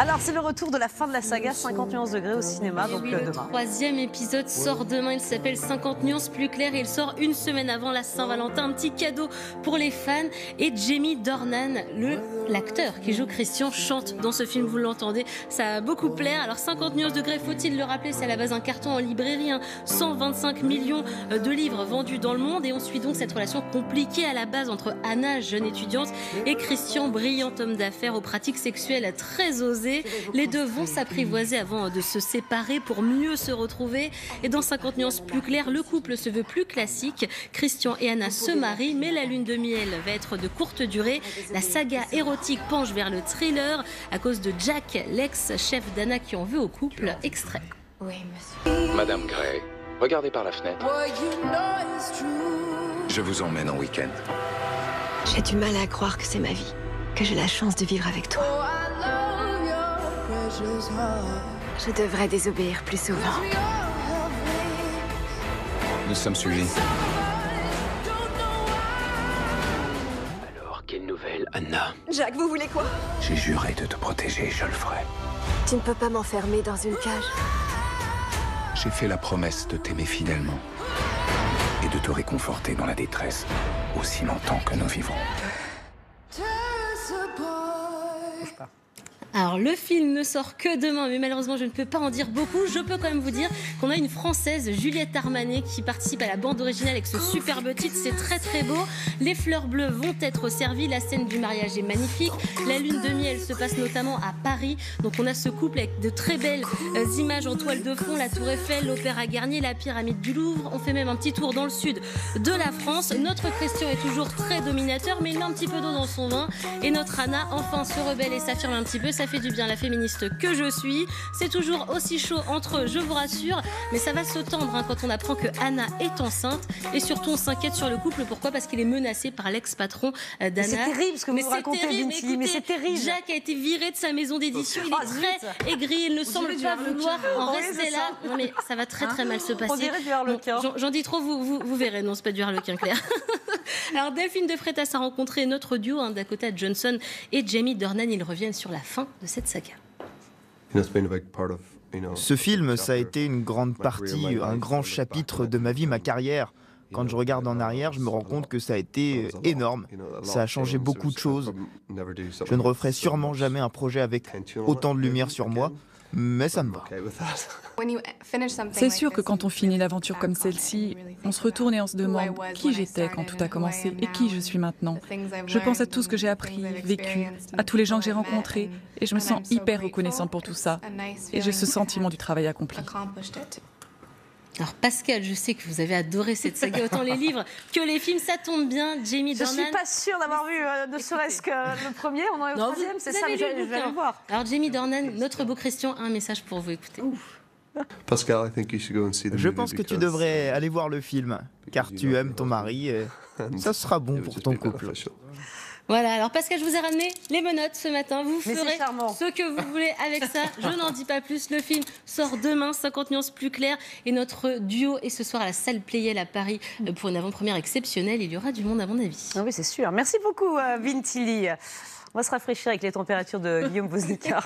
Alors, c'est le retour de la fin de la saga 50 nuances degrés au cinéma, donc oui, demain. Le troisième épisode sort demain, il s'appelle 50 nuances plus claires et il sort une semaine avant la Saint-Valentin. Un petit cadeau pour les fans. Et Jamie Dornan, l'acteur qui joue Christian, chante dans ce film, vous l'entendez. Ça va beaucoup plaire. Alors 50 nuances degrés, faut-il le rappeler, c'est à la base un carton en librairie. 125 millions de livres vendus dans le monde. Et on suit donc cette relation compliquée à la base entre Anna, jeune étudiante, et Christian, brillant homme d'affaires aux pratiques sexuelles très osées. Les deux vont s'apprivoiser avant de se séparer pour mieux se retrouver. Et dans 50 nuances plus claires, le couple se veut plus classique. Christian et Anna se marient, mais la lune de miel va être de courte durée. La saga érotique penche vers le thriller à cause de Jack, l'ex-chef d'Anna qui en veut au couple. Extrait. Oui, monsieur. Madame Gray, regardez par la fenêtre. Je vous emmène en week-end. J'ai du mal à croire que c'est ma vie, que j'ai la chance de vivre avec toi. Je devrais désobéir plus souvent. Nous sommes suivis. Alors, quelle nouvelle, Anna? Jack, vous voulez quoi? J'ai juré de te protéger, je le ferai. Tu ne peux pas m'enfermer dans une cage. J'ai fait la promesse de t'aimer fidèlement et de te réconforter dans la détresse aussi longtemps que nous vivrons. Alors le film ne sort que demain, mais malheureusement je ne peux pas en dire beaucoup. Je peux quand même vous dire qu'on a une Française, Juliette Armanet, qui participe à la bande originale avec ce superbe titre. C'est très très beau. Les fleurs bleues vont être servies. La scène du mariage est magnifique. La lune de miel se passe notamment à Paris. Donc on a ce couple avec de très belles images en toile de fond. La Tour Eiffel, l'Opéra Garnier, la pyramide du Louvre. On fait même un petit tour dans le sud de la France. Notre Christian est toujours très dominateur, mais il met un petit peu d'eau dans son vin. Et notre Anna, enfin, se rebelle et s'affirme un petit peu. Ça fait du bien, la féministe que je suis. C'est toujours aussi chaud entre eux, je vous rassure, mais ça va se tendre quand on apprend que Anna est enceinte. Et surtout on s'inquiète sur le couple. Pourquoi? Parce qu'il est menacé par l'ex-patron d'Anna. C'est terrible ce que vous racontez, Vinci, mais c'est terrible. Jack a été viré de sa maison d'édition. Il est très aigri, il ne semble pas vouloir en rester là. Non mais ça va très très mal se passer. On dirait du harlequin. J'en dis trop, vous verrez. Non, c'est pas du harlequin, Claire. Alors Delphine de Freitas a rencontré notre duo, Dakota Johnson et Jamie Dornan. Ils reviennent sur la fin de cette saga. Ce film, ça a été une grande partie, un grand chapitre de ma vie, ma carrière. Quand je regarde en arrière, je me rends compte que ça a été énorme. Ça a changé beaucoup de choses. Je ne referai sûrement jamais un projet avec autant de lumière sur moi, mais ça me va. C'est sûr que quand on finit l'aventure comme celle-ci, on se retourne et on se demande qui j'étais quand tout a commencé et qui je suis maintenant. Je pense à tout ce que j'ai appris, vécu, à tous les gens que j'ai rencontrés et je me sens hyper reconnaissante pour tout ça. Et j'ai ce sentiment du travail accompli. Alors Pascal, je sais que vous avez adoré cette saga, autant les livres que les films, ça tombe bien. Jamie Dornan. Je suis pas sûre d'avoir vu ne serait-ce que le premier, on en est au troisième, c'est ça, je vais le voir. Alors Jamie Dornan, notre beau Christian, a un message pour vous, écoutez. Pascal, je pense que tu devrais aller voir le film, car tu aimes ton mari et ça sera bon pour ton couple. Voilà, alors Pascal, je vous ai ramené les menottes ce matin. Vous ferez ce que vous voulez avec ça. Je n'en dis pas plus. Le film sort demain, 50 nuances plus claires. Et notre duo est ce soir à la salle Playel à Paris pour une avant-première exceptionnelle. Il y aura du monde à mon avis. Ah oui, c'est sûr. Merci beaucoup, Vintilly. On va se rafraîchir avec les températures de Guillaume Woznicka.